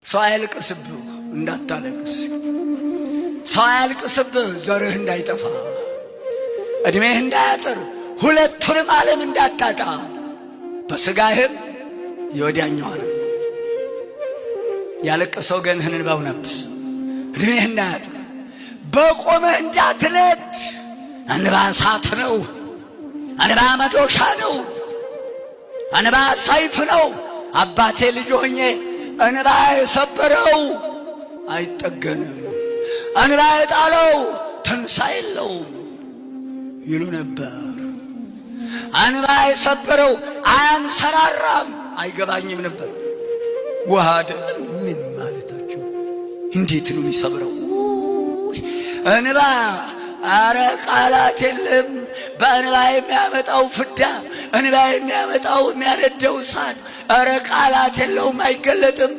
ሰው አያልቅስብህ እንዳታለቅስ፣ ሰው አያልቅስብህ ዘርህ እንዳይጠፋ፣ እድሜህ እንዳያጥር፣ ሁለቱንም ዓለም እንዳታጣ፣ በሥጋህም የወዲያኛው ዓለም ያለቀሰው ገንህን እንባው ነብስ፣ እድሜህ እንዳያጥር፣ በቆመህ እንዳትነድ። እንባ እሳት ነው፣ እንባ መዶሻ ነው፣ እንባ ሰይፍ ነው። አባቴ ልጅ ሆኜ እንባ የሰበረው አይጠገንም፣ እንባ የጣለው ትንሣኤ የለውም ይሉ ነበር። እንባ የሰበረው አያንሰራራም። አይገባኝም ነበር። ውሃ አይደለም ምን ማለታቸው? እንዴት ነው የሚሰብረው? እንባ አረ ቃላት የለም። በእንባ የሚያመጣው ፍዳ፣ እንባ የሚያመጣው የሚያነደው እሳት አረ ቃላት የለውም፣ አይገለጥም።